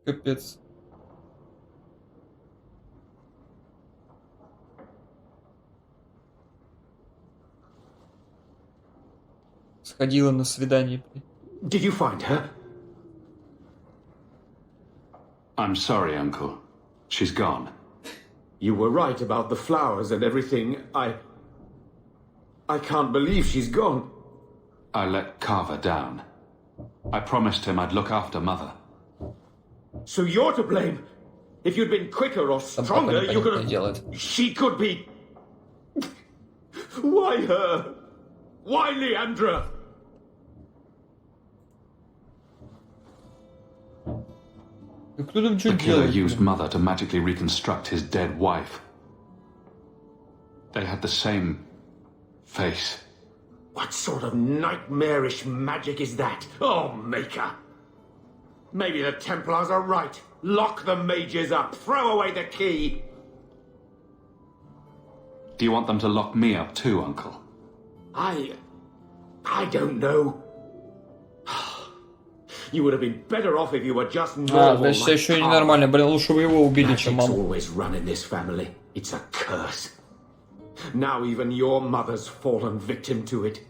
Капец. Сходила на свидание. Did you find her? I'm sorry, Uncle. She's gone. You were right about the flowers and everything. I can't believe she's gone. I let Carver down. I promised him I'd look after Mother. So you're to blame. If you'd been quicker or stronger, you could have... She could be... Why her? Why Leandra? The killer used Mother to magically reconstruct his dead wife. They had the same face. What sort of nightmarish magic is that? Oh, Maker! Maybe the Templars are right. Lock the mages up. Throw away the key. Do you want them to lock me up too, Uncle? I don't know. You would have been better off if you were just normal. Значит, еще ненормально. Блин, лучше вы его убили, чем маму. Always run in this family. It's a curse. Now even your mother's fallen victim to it.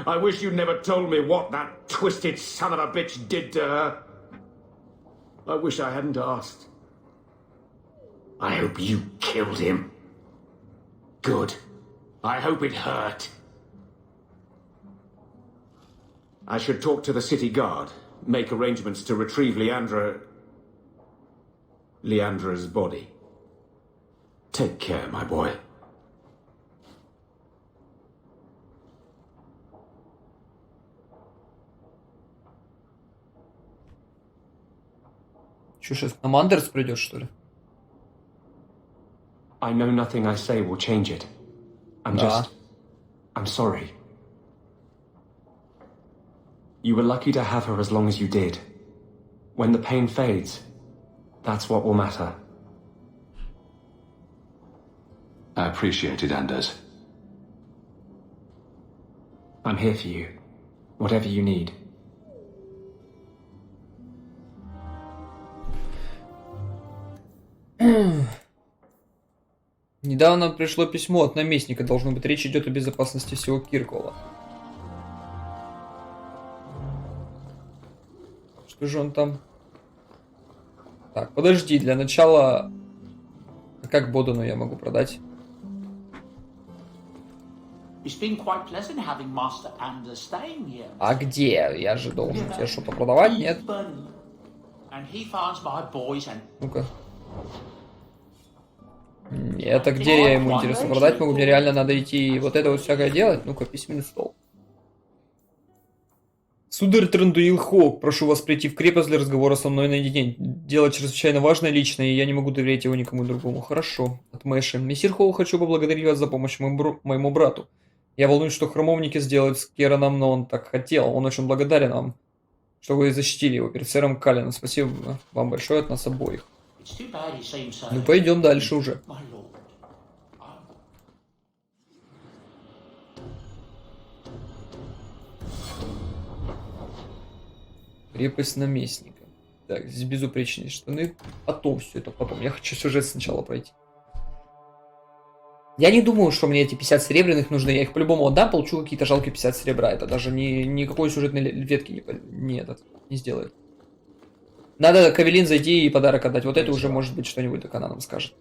I wish you'd never told me what that twisted son of a bitch did to her. I wish I hadn't asked. I hope you killed him. Good. I hope it hurt. I should talk to the city guard, make arrangements to retrieve Leandra's body. Take care, my boy. Че, сейчас на Мандерс придет, что ли? I know nothing I say will change it. I'm sorry. You were lucky to have her as long as you did. When the pain fades, that's what will matter. I appreciate it, Anders. I'm here for you. Whatever you need. Недавно пришло письмо от наместника. Должно быть, речь идет о безопасности всего Киркволла. Что же он там? Так, подожди, для начала... А как Бодану я могу продать? А где? Я же должен тебе что-то продавать, нет? Ну-ка. Это где я ему интересно продать могу? Мне реально надо идти вот это вот всякое делать? Ну-ка, письменный стол. Сударь Трандуил Хоук, прошу вас прийти в крепость для разговора со мной наедине. Дело чрезвычайно важное личное, и я не могу доверять его никому другому. Хорошо. От Мэши. Мессир Хоук, хочу поблагодарить вас за помощь моему брату. Я волнуюсь, что храмовники сделают с Кераном, но он так хотел. Он очень благодарен вам, что вы защитили его перед сэром Каллином. Спасибо вам большое от нас обоих. Ну, пойдем дальше уже. Крепость наместника. Так, здесь безупречные штаны. Потом все это потом. Я хочу сюжет сначала пройти. Я не думаю, что мне эти 50 серебряных нужны. Я их по-любому отдам, получу какие-то жалкие 50 серебра. Это даже никакой сюжетной ветки не сделает. Надо к Авелин зайти и подарок отдать. Вот это уже может быть что-нибудь, так она нам скажет.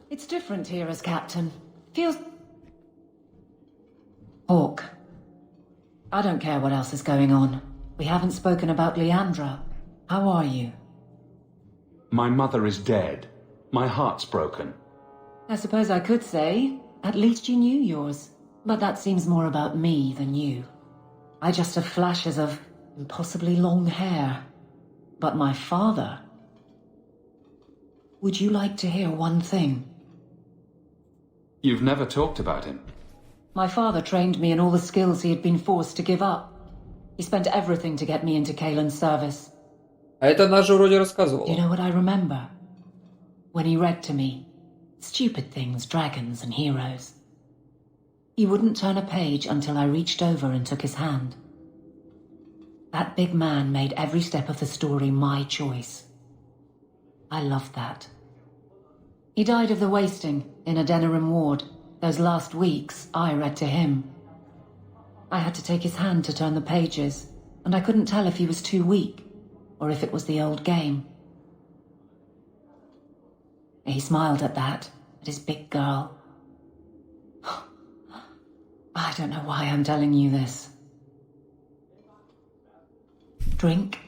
It's different here as captain. Feels... Hawk. I don't care what else is going on. We haven't spoken about Leandra. How are you? My mother is dead. My heart's broken. I suppose I could say, at least you knew yours. But that seems more about me than you. I just have flashes of impossibly long hair. But my father... Would you like to hear one thing? You've never talked about him. My father trained me in all the skills he had been forced to give up. He spent everything to get me into Kaelin's service. А это она же вроде рассказывала. You know what I remember? When he read to me, stupid things, dragons and heroes. He wouldn't turn a page until I reached over and took his hand. That big man made every step of the story my choice. I loved that. He died of the wasting in a Denerim ward. Those last weeks, I read to him. I had to take his hand to turn the pages, and I couldn't tell if he was too weak, or if it was the old game. He smiled at that, at his big girl. I don't know why I'm telling you this. Drink?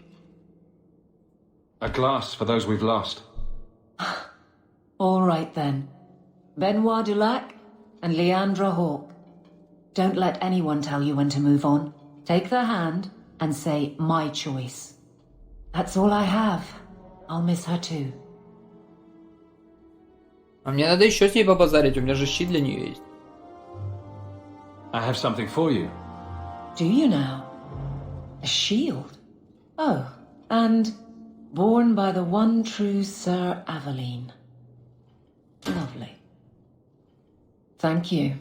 A glass for those we've lost. All right then. Benoit Dulac and Leandra Hawke. Don't let anyone tell you when to move on. Take their hand and say my choice. That's all I have. I'll miss her too. А мне надо еще с ней побазарить, у меня же щит для нее есть. I have something for you. Do you now? A shield? Oh, and born by the one true Sir Aveline. Lovely. Thank you.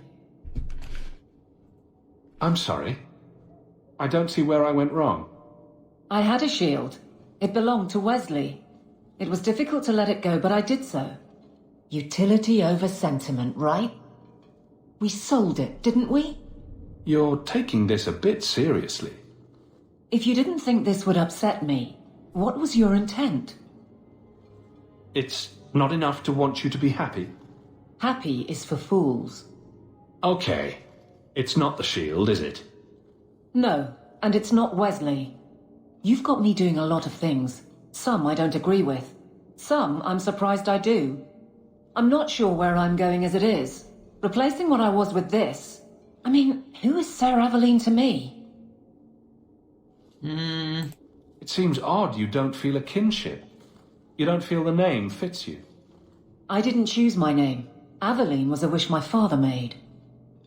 I'm sorry. I don't see where I went wrong. I had a shield. It belonged to Wesley. It was difficult to let it go, but I did so. Utility over sentiment, right? We sold it, didn't we? You're taking this a bit seriously. If you didn't think this would upset me, what was your intent? It's not enough to want you to be happy. Happy is for fools. Okay. It's not the shield, is it? No, and it's not Wesley. You've got me doing a lot of things. Some I don't agree with. Some I'm surprised I do. I'm not sure where I'm going as it is. Replacing what I was with this. I mean, who is Sir Aveline to me? It seems odd you don't feel a kinship. You don't feel the name fits you. I didn't choose my name. Aveline was a wish my father made.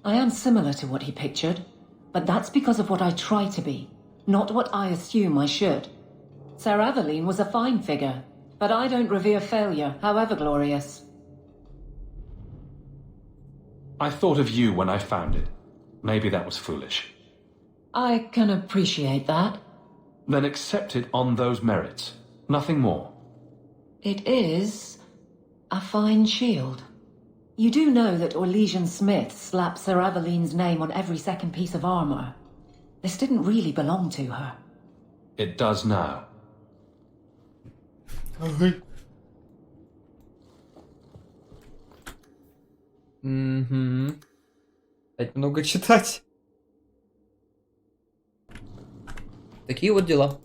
I am similar to what he pictured, but that's because of what I try to be, not what I assume I should. Sir Aveline was a fine figure, but I don't revere failure, however glorious. I thought of you when I found it. Maybe that was foolish. I can appreciate that. Then accept it on those merits. Nothing more. It is a fine shield. You do know that Orlesian Smith slapped Sir Aveline's name on every second piece of armor. This didn't really belong to her. It does now. Опять много читать. Такие вот дела.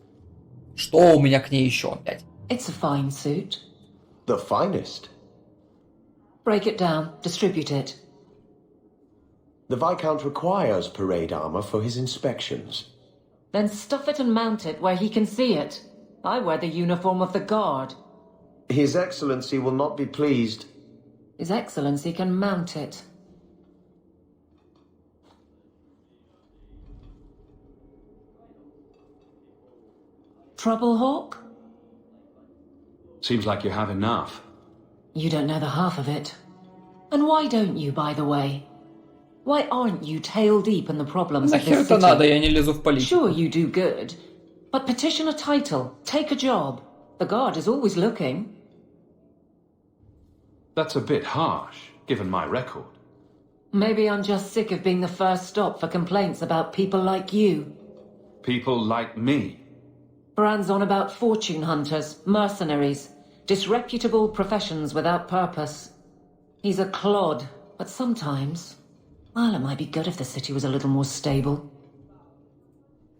Что у меня к ней еще опять? It's a fine suit. The finest. Break it down, distribute it. The Viscount requires parade armor for his inspections. Then stuff it and mount it where he can see it. I wear the uniform of the guard. His Excellency will not be pleased. His Excellency can mount it. Trouble, Hawk? Seems like you have enough. You don't know the half of it. And why don't you, by the way? Why aren't you tail deep in the problems of Нахер this это надо, city? я не лезу в политику. Sure, you do good. But petition a title, take a job. The guard is always looking. That's a bit harsh, given my record. Maybe I'm just sick of being the first stop for complaints about people like you. People like me. Brand's on about fortune hunters, mercenaries, disreputable professions without purpose. He's a clod, but sometimes... Well, it might be good if the city was a little more stable.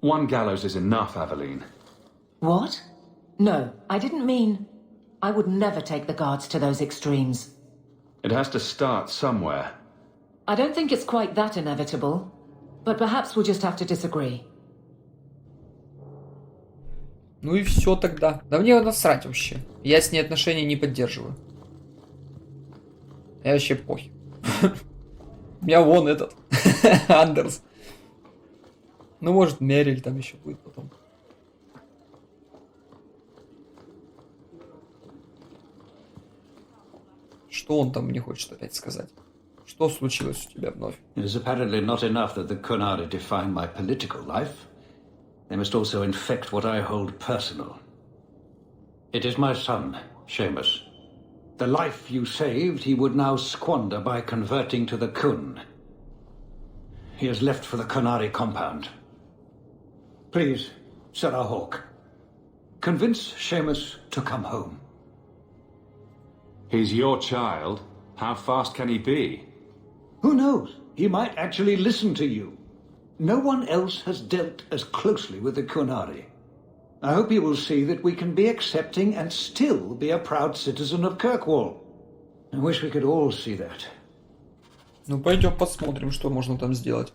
One gallows is enough, Aveline. What? No, I didn't mean... I would never take the guards to those extremes. It has to start somewhere. I don't think it's quite that inevitable, but perhaps we'll just have to disagree. Ну и все тогда. Да мне насрать вообще. Я с ней отношения не поддерживаю. Я вообще похер. У меня вон этот. Андерс. Ну может Мериль там еще будет потом. Что он там мне хочет опять сказать? Что случилось у тебя вновь? It is apparently not enough that the Cunard define my political life. they must also infect what I hold personal. It is my son, Seamus. The life you saved, he would now squander by converting to the Kun. He has left for the Kunari compound. Please, Sarah Hawke, convince Seamus to come home. He's your child. How fast can he be? Who knows? He might actually listen to you. No one else has dealt as closely with the Kunari. I hope you will see that we can be accepting and still be a proud citizen of Kirkwall. I wish we could all see that. Ну, пойдем посмотрим, что можно там сделать.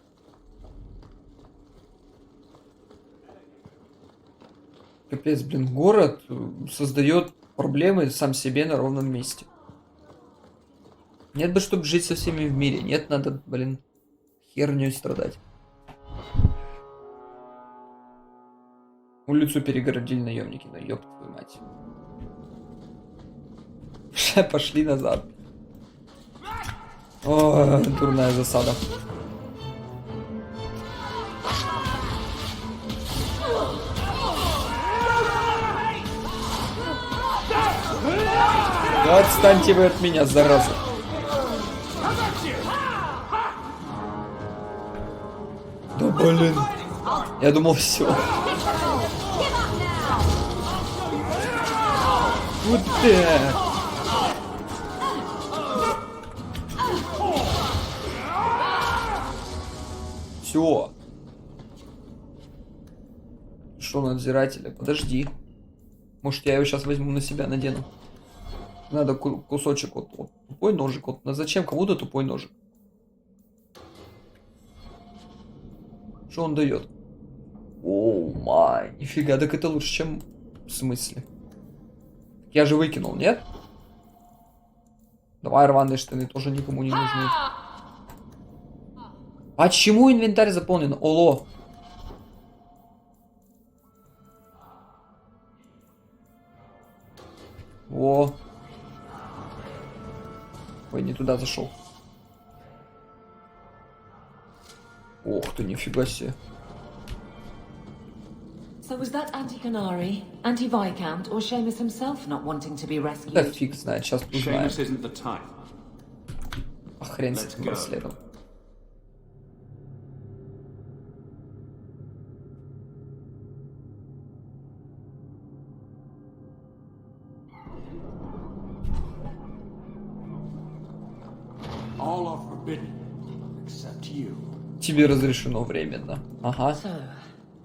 Капец, блин, город создает проблемы сам себе на ровном месте. Нет бы, чтобы жить со всеми в мире. Нет, надо, блин, херней страдать. Улицу перегородили наемники, ну ёб твою мать. Пошли назад. О, дурная засада. Да отстаньте вы от меня, зараза. Да блин. Я думал, все. Вот так. Все. Что, надзирателя? Подожди. Может, я его сейчас возьму на себя, надену. Надо кусочек, вот тупой ножик. Вот зачем кому-то тупой ножик? Что он дает? О май, нифига, так это лучше, чем в смысле. Я же выкинул, нет? Давай рваные штаны тоже никому не нужны. Почему инвентарь заполнен? Оло. О. Ой, не туда зашел. Ох ты, нифига себе. So was that anti-Canary, anti-Viscount, or Seamus himself not wanting to be rescued? Да фиг знает, сейчас узнаем. Seamus isn't the type. А хрен с этим браслетом. All are forbidden, except you. Тебе разрешено временно. Ага. So,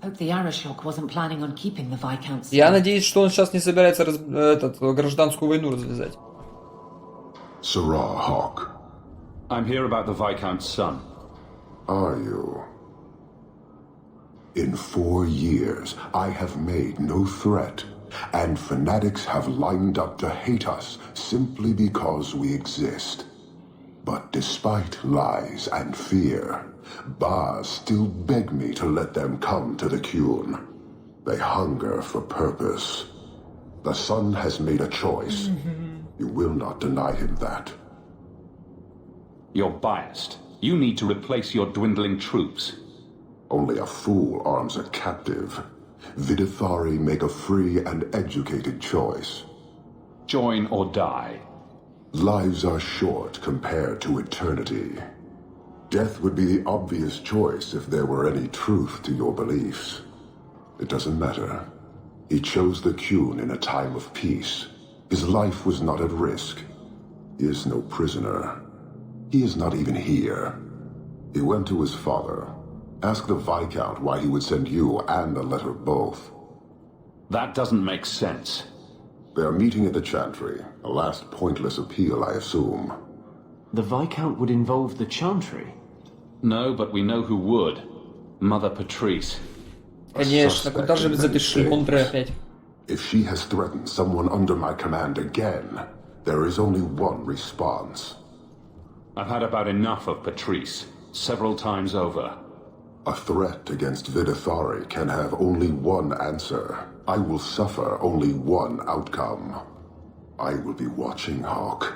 hope the Arashok wasn't planning on keeping the Viscount. Я надеюсь, что он сейчас не собирается гражданскую войну развязать. Sarah Hawke, I'm here about the Viscount's son. are you? In 4 years, I have made no threat, and fanatics have lined up to hate us simply because we exist. But despite lies and fear, Bars still beg me to let them come to the Kyun. They hunger for purpose. The son has made a choice. You will not deny him that. You're biased. You need to replace your dwindling troops. Only a fool arms a captive. Vidithari make a free and educated choice. Join or die. Lives are short compared to eternity. Death would be the obvious choice if there were any truth to your beliefs. It doesn't matter. He chose the Kyun in a time of peace. His life was not at risk. He is no prisoner. He is not even here. He went to his father. Ask the Viscount why he would send you and a letter both. That doesn't make sense. They are meeting at the Chantry. A last pointless appeal, I assume. The Viscount would involve the Chantry? No, but we know who would. Mother Patrice. Конечно, куда же без этой шлёндры опять? If she has threatened someone under my command again, there is only one response. I've had about enough of Patrice. Several times over. A threat against Vidithari can have only one answer. I will suffer only one outcome. I will be watching, Hawk.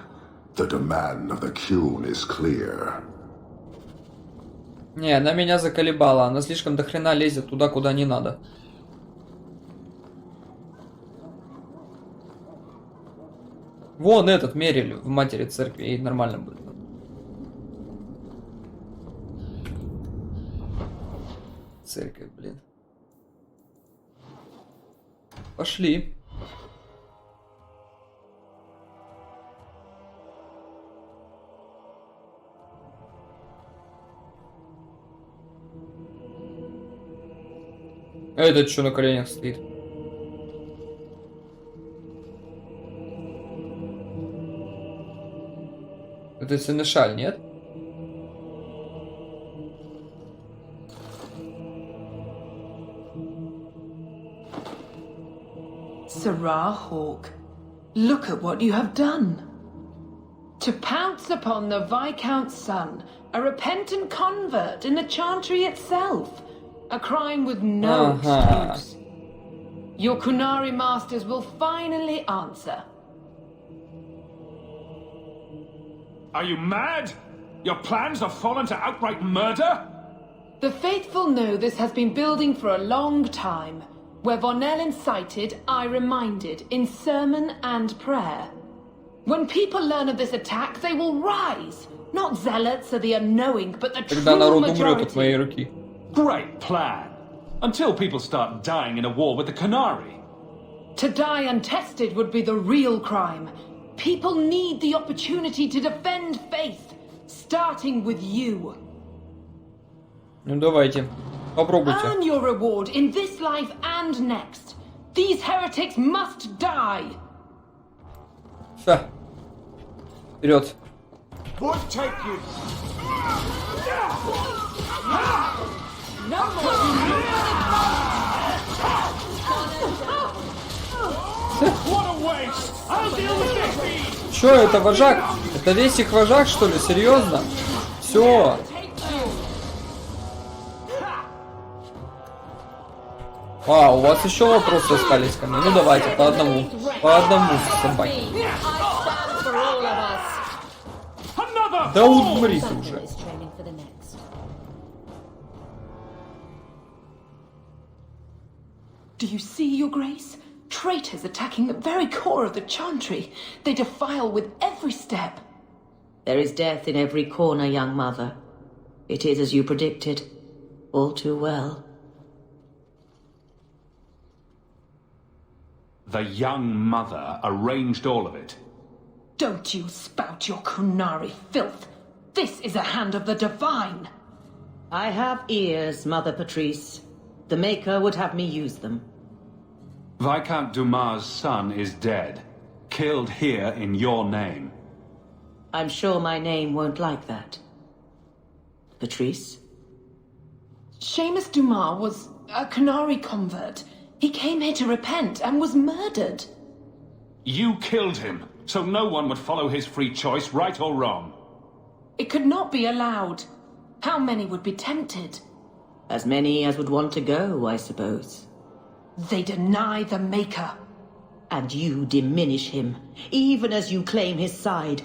The demand of the Kyun is clear. Не, она меня заколебала. Она слишком до хрена лезет туда, куда не надо. Вон этот мерили в матери церкви, и нормально будет. Церковь, блин. Пошли. А этот что на коленях стоит? Это Сенешаль, нет? Sirrah Hawk, look at what you have done. To pounce upon the Viscount's son, a repentant convert in the chantry itself, a crime with no excuse. Your Kunari masters will finally answer. Are you mad? Your plans have fallen to outright murder? The faithful know this has been building for a long time. Where Vonel incited, I reminded, in sermon and prayer. When people learn of this attack, they will rise. Not zealots or the unknowing, but the Когда true народ умрет от моей majority. руки. Great plan. Until people start dying in a war with the Kunari. To die untested would be the real crime. People need the opportunity to defend faith, starting with you. Ну давайте, попробуйте. Earn your reward in this life and next. These heretics must die. Ха. Вперед. Would take you. No more. What a waste! I'll deal with this! Чё, это вожак? Это весь их вожак, что ли? Серьезно? Все. А, у вас еще вопросы остались ко мне? Ну давайте, по одному. По одному, собаки. Да умрите уже. Do you see, Your Grace? Traitors attacking the very core of the chantry. They defile with every step. There is death in every corner, young mother. It is as you predicted. All too well. The young mother arranged all of it. Don't you spout your Kunari filth. This is a hand of the divine. I have ears, Mother Patrice. The Maker would have me use them. Viscount Dumas' son is dead. Killed here in your name. I'm sure my name won't like that. Patrice? Seamus Dumas was a Kunari convert. He came here to repent and was murdered. You killed him, so no one would follow his free choice, right or wrong. It could not be allowed. How many would be tempted? As many as would want to go, I suppose. They deny the Maker. And you diminish him, even as you claim his side.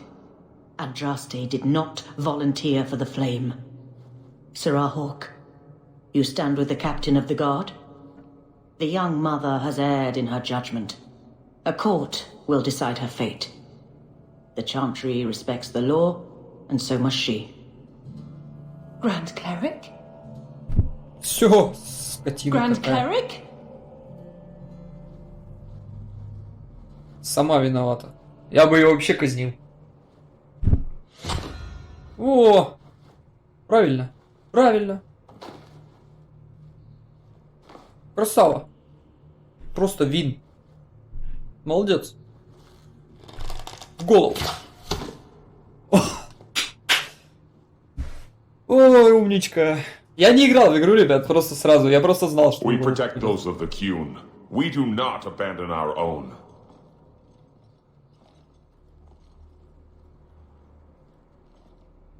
Andraste did not volunteer for the flame. Sirrah Hawk, you stand with the captain of the guard? The young mother has erred in her judgment. A court will decide her fate. The Chantry respects the law, and so must she. Grand Cleric? Все, скотина Grand такая. Cleric? Сама виновата. Я бы ее вообще казнил. О! Правильно. Правильно. Красава. Просто вин. Молодец. В голову. Ой, умничка. Я не играл в игру, ребят, просто сразу. Я просто знал, что... We protect those of the Qun. We do not abandon our own.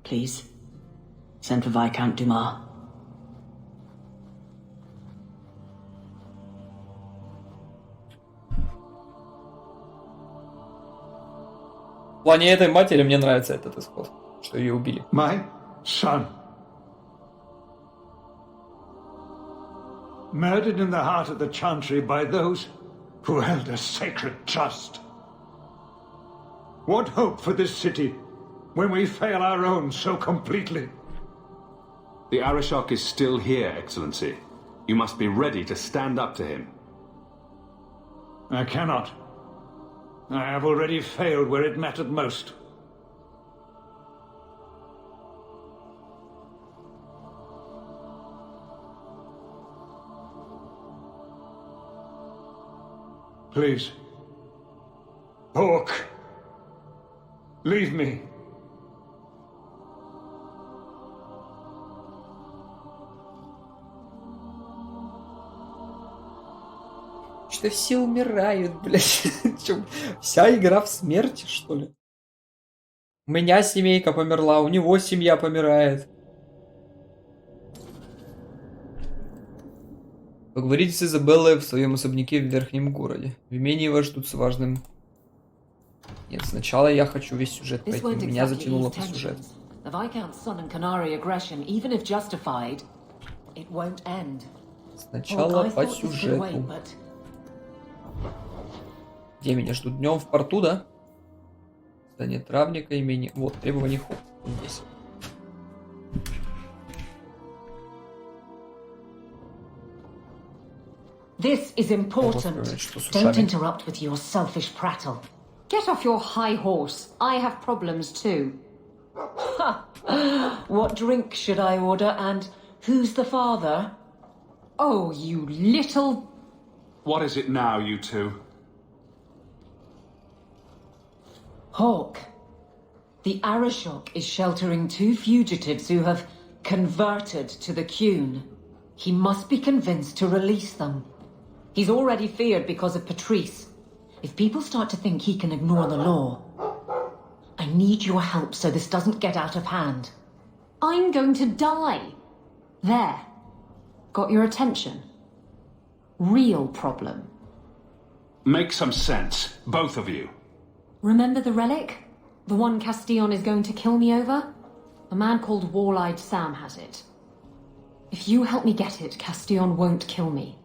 Please, send for Viscount Dumas. В плане этой матери мне нравится этот исход, что ее убили. My son. Murdered in the heart of the Chantry by those who held a sacred trust. What hope for this city when we fail our own so completely? The Arishok is still here, Excellency. You must be ready to stand up to him. I cannot. I have already failed where it mattered most. Please. Hawk. Leave me. Что все умирают, блядь. Чё, вся игра в смерти, что ли? У меня семейка померла, у него семья помирает. Поговорите с Изабеллой в своем особняке в верхнем городе. В имении вас ждут с важным... Нет, сначала я хочу весь сюжет пройти. Меня затянуло по сюжету. Сначала по сюжету. Где меня ждут? Днем в порту, да? Здание травника, имени... Вот, требования хоп. Здесь. This is important. Don't interrupt with your selfish prattle. Get off your high horse. I have problems too. What drink should I order and who's the father? Oh, you little... What is it now, you two? Hawk. The Arishok is sheltering 2 fugitives who have converted to the Qun. He must be convinced to release them. He's already feared because of Patrice. If people start to think he can ignore the law, I need your help so this doesn't get out of hand. I'm going to die. There. Got your attention? Real problem. Make some sense, both of you. Remember the relic? The one Castillon is going to kill me over? A man called Wall-Eyed Sam has it. If you help me get it, Castillon won't kill me.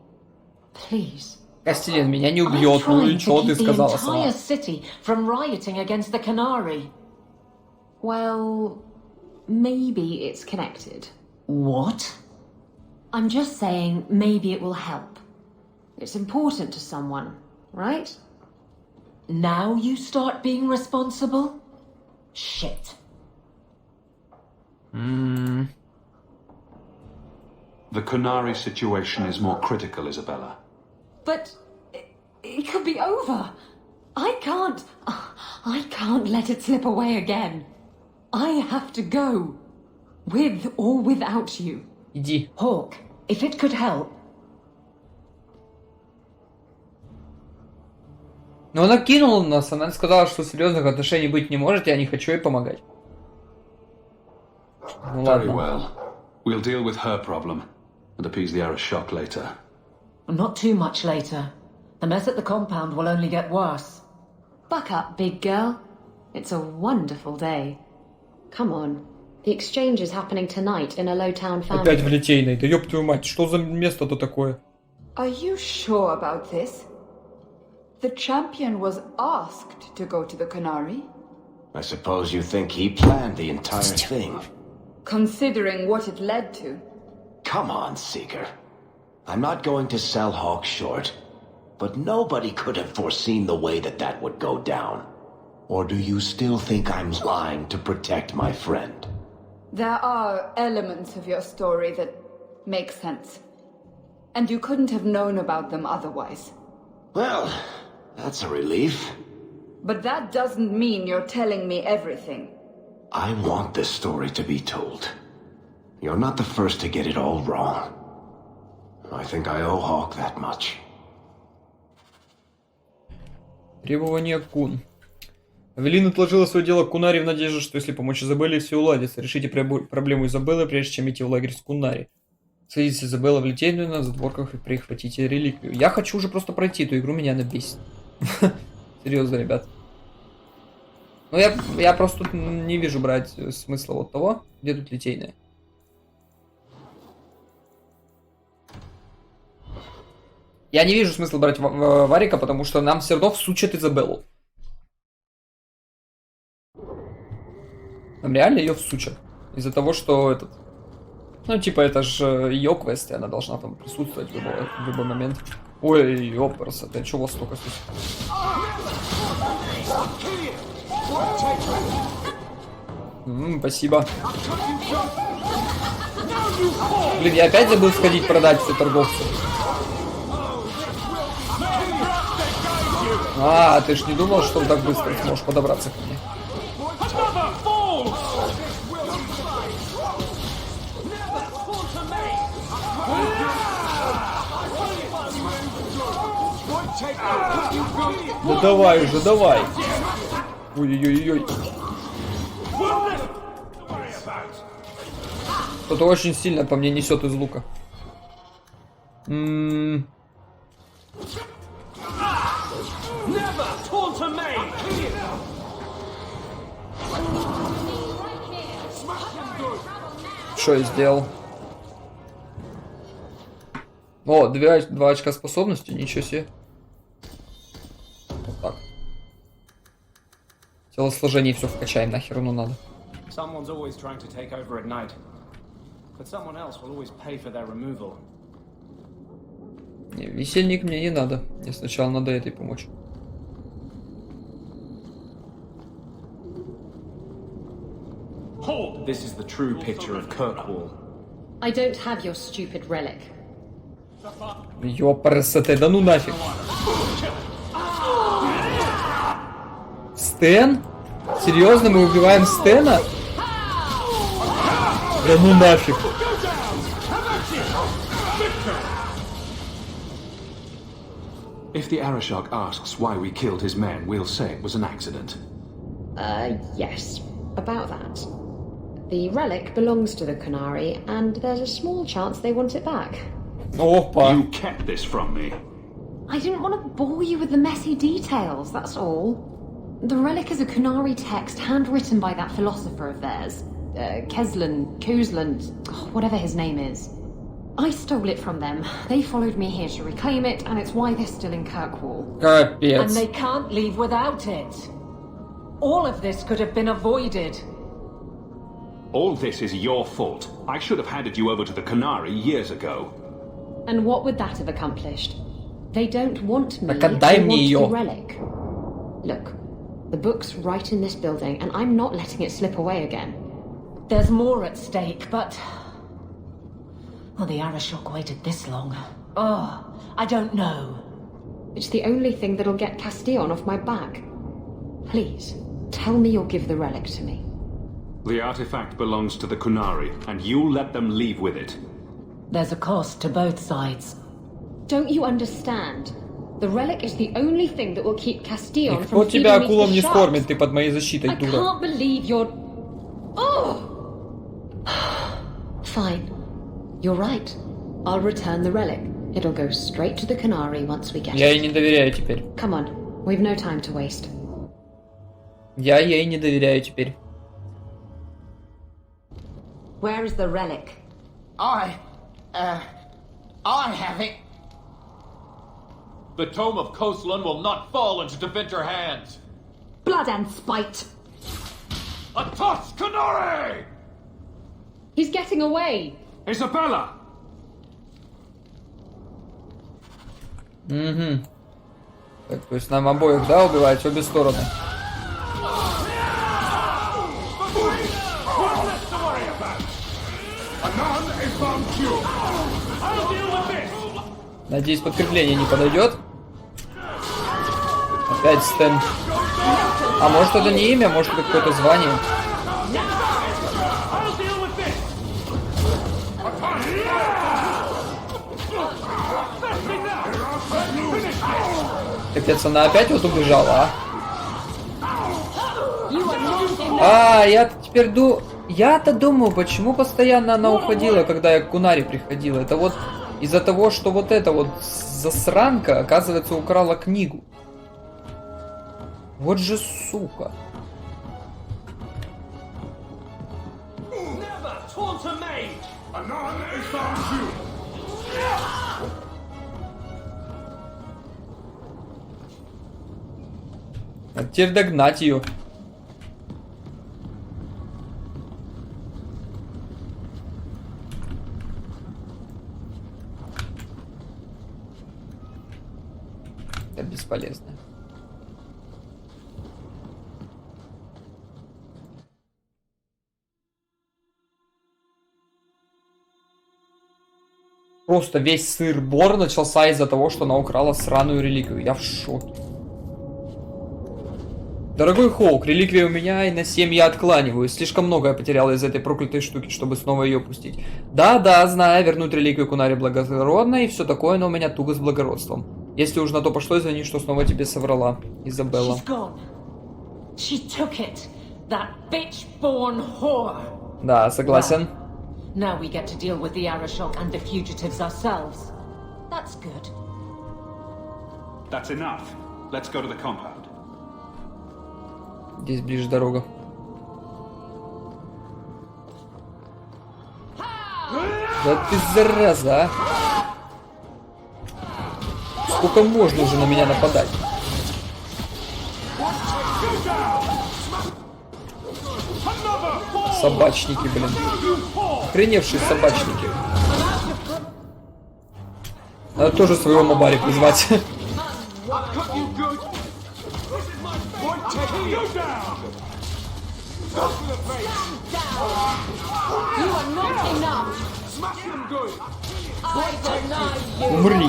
Please. Кастильон меня не убьет, ну и что ты сказала сама? City from rioting against the Canary. Well, maybe it's connected. What? I'm just saying maybe it will help. It's important to someone, right? Now you start being responsible? Shit. The Canary situation is more critical, Isabella. But it could be over. I can't let it slip away again. I have to go. With or without you. Иди. Hawk, if it could help. Но она кинула нас, она сказала, что серьезных отношений быть не может, я не хочу ей помогать. Ну Very ладно. well. We'll deal with her problem and appease the Arishok later. Not too much later. The mess at the compound will only get worse. Buck up, big girl. It's a wonderful day. Come on. The exchange is happening tonight in a low-town family. Опять в Литейной. Да ёб твою мать, что за место-то такое? Are you sure about this? The champion was asked to go to the Canary. I suppose you think he planned the entire thing. Considering what it led to. Come on, Seeker. I'm not going to sell Hawk short, but nobody could have foreseen the way that would go down. Or do you still think I'm lying to protect my friend? There are elements of your story that make sense. And you couldn't have known about them otherwise. Well, that's a relief. But that doesn't mean you're telling me everything. I want this story to be told. You're not the first to get it all wrong. I think I owe Hawk that much. Требования Кун. Авелин отложила свое дело к Кунари в надежде, что если помочь Изабелле, все уладится. Решите проблему Изабеллы, прежде чем идти в лагерь с Кунари. Садитесь с Изабеллой в Литейную на задворках и прихватите реликвию. Я хочу уже просто пройти эту игру, меня она бесит. Серьезно, ребят. Ну я просто не вижу брать смысла вот того, где тут Литейная. Я не вижу смысла брать Варика, потому что нам все равно всучат Изабеллу. Нам реально ее всучат. Из-за того, что этот... Ну, типа, это же ее квест, и она должна там присутствовать в любой момент. Ой, ёпарса, ты чего столько здесь? Спасибо. Блин, я опять забыл сходить продать все торговцу. А, ты ж не думал, что так быстро сможешь подобраться ко мне? Да давай уже, давай. Ой-ой-ой-ой. Кто-то очень сильно по мне несет из лука. Что я сделал? О, 2 очка способности, ничего себе. Вот так. Телосложение все вкачаем, нахер оно надо. Не, висельник мне не надо. Мне сначала надо этой помочь. This is the true picture of Kirkwall. I don't have your stupid relic. Ёпарасоте, да ну нафиг. Стэн? Серьезно, мы убиваем Стэна? Да ну нафиг. If the Arashok asks why we killed his men, we'll say it was an accident. Yes. About that. The relic belongs to the Canary, and there's a small chance they want it back. Опа. You kept this from me. I didn't want to bore you with the messy details, that's all. The relic is a Canary text handwritten by that philosopher of theirs. Kozland, whatever his name is. I stole it from them. They followed me here to reclaim it, and it's why they're still in Kirkwall. Капец. And they can't leave without it. All of this could have been avoided. All this is your fault. I should have handed you over to the Canary years ago. And what would that have accomplished? They don't want me, Так отдай they мне want её. the relic. Look, the book's right in this building, and I'm not letting it slip away again. There's more at stake, but... Well, the Arashok waited this long. Oh, I don't know. It's the only thing that'll get Castillon off my back. Please, tell me you'll give the relic to me. The artifact belongs to the Kunari, and you let them leave with it. There's a cost to both sides. Don't you understand? The relic is the only thing that will keep Castillon Никто from тебя feeding me to акулом the не sharks. скормит, ты под моей защитой, I дура. can't believe you're... Oh! Fine. You're right. I'll return the relic. It'll go straight to the Canary once we get Я it. ей не доверяю теперь. Come on. We've no time to waste. Я ей не доверяю теперь. Where is the relic? I have it. The Tome of Koslan will not fall into Devinter hands. Blood and spite! A toss, Canary! He's getting away! Isabella! Угу. Так, то есть нам обоих, да, убивать обе стороны? Надеюсь, подкрепление не подойдет. Опять Стэн. А может это не имя, может это какое-то звание. Капец, она опять вот убежала, а? Я-то теперь Я-то думаю, почему постоянно она уходила, когда я к Кунаре приходила. Это вот из-за того, что вот эта вот засранка, оказывается, украла книгу. Вот же сука. А теперь догнать ее. Это бесполезно. Просто весь сыр-бор начался из-за того, что она украла сраную реликвию. Я в шоке. Дорогой Хоук, реликвия у меня, и на 7 я откланиваюсь. Слишком много я потерял из этой проклятой штуки, чтобы снова ее пустить. Да, знаю, вернуть реликвию Кунаре благородно и все такое, но у меня туго с благородством. Если уж на то пошло, извини, что снова тебе соврала, Изабелла. Да, согласен. Now we get to deal with the Arashok and the fugitives ourselves. That's good. That's enough. Let's go to the compound. Здесь ближе дорога. Да ты зараза, а! Сколько можно уже на меня нападать? Собачники, блин. Охреневшие собачники. Надо тоже своего мобари призвать. Умри.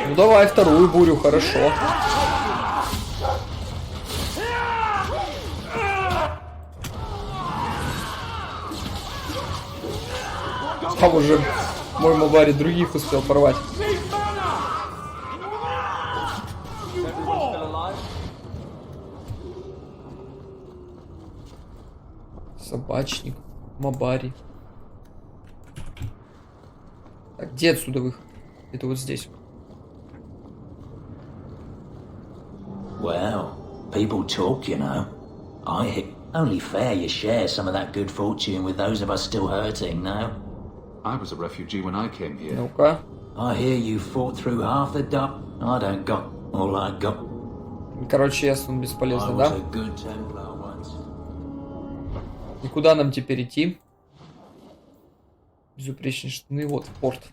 Ну давай вторую бурю, хорошо. А уже мой мобари других успел порвать. Собачник, мобари. Так, где отсюда выход? Это вот здесь. Well, people talk, you know. Only fair you share some of that good fortune with those of us still hurting, no? I was a refugee when I came here. Ну-ка. I hear you fought through half the duck. I don't got all I got. Короче, ясно, он бесполезный, да? I was a good Templar once. И куда нам теперь идти? Безупречные штаны, вот, порт.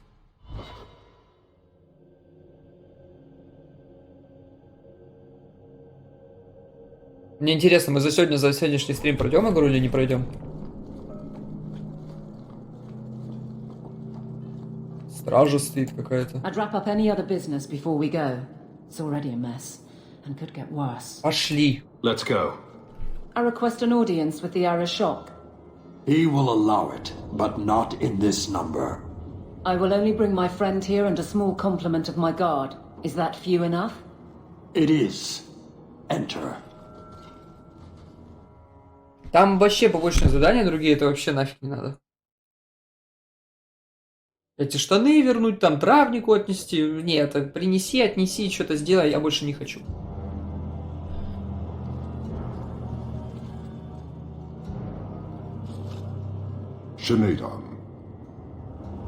Мне интересно, мы за сегодняшний стрим пройдем игру или не пройдем? Стража стоит какая-то. I'd wrap up any other business before we go. It's already a mess and could get worse. Пошли. Let's go. I request an audience with the Arashok. He will allow it, but not in this number. I will only bring my friend here and a small complement of my guard. Is that few enough? It is. Enter. Там вообще побочные задания, другие это вообще нафиг не надо. Эти штаны вернуть, там травнику отнести. Нет, принеси, отнеси, что-то сделай, я больше не хочу.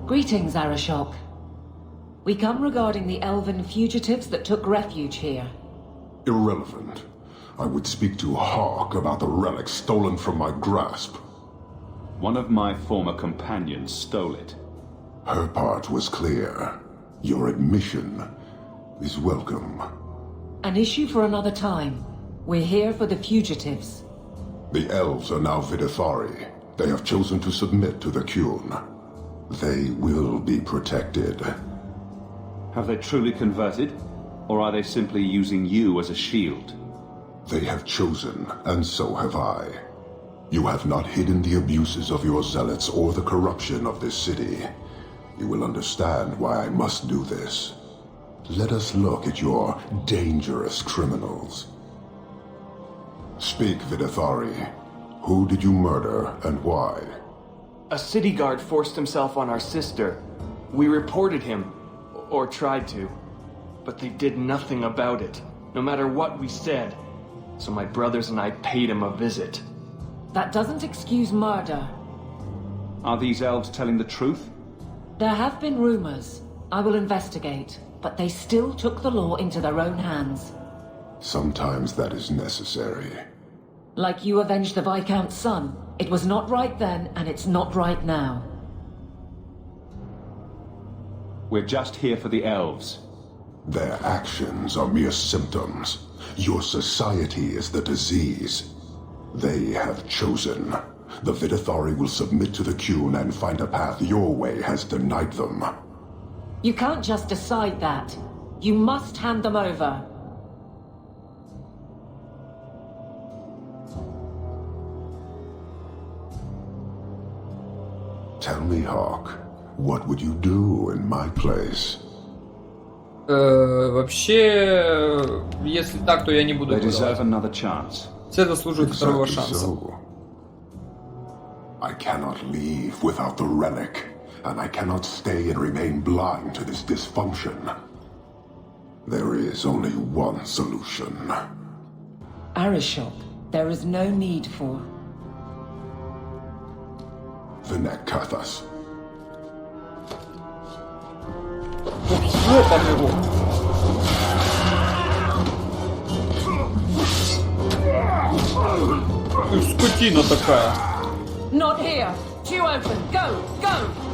Greetings, Arashok. We come regarding the elven fugitives that took refuge here. Irrelevant. I would speak to Hawk about the relic stolen from my grasp. One of my former companions stole it. Her part was clear. Your admission is welcome. An issue for another time. We're here for the fugitives. The elves are now Vidithari. They have chosen to submit to the Qun. They will be protected. Have they truly converted? Or are they simply using you as a shield? They have chosen, and so have I. You have not hidden the abuses of your zealots or the corruption of this city. You will understand why I must do this. Let us look at your dangerous criminals. Speak, Vidithari. Who did you murder, and why? A city guard forced himself on our sister. We reported him, or tried to, but they did nothing about it, no matter what we said. So my brothers and I paid him a visit. That doesn't excuse murder. Are these elves telling the truth? There have been rumors. I will investigate. but they still took the law into their own hands. Sometimes that is necessary. Like you avenged the Viscount's son. It was not right then, and it's not right now. We're just here for the elves. Their actions are mere symptoms. Your society is the disease. They have chosen. The Vidithari will submit to the Qun and find a path your way has denied them. You can't just decide that. You must hand them over. Tell me, Hawk, what would you do in my place? Вообще, если так, то я не буду They этого deserve делать. another chance. Все заслуживают второго Exactly шанса. so. I cannot leave without the relic, and I cannot stay and remain blind to this dysfunction. There is only one solution. Arishok, there is no need for... Vinekathas. Жопа его. Скотина такая. Not here! Chew open! Go! Go!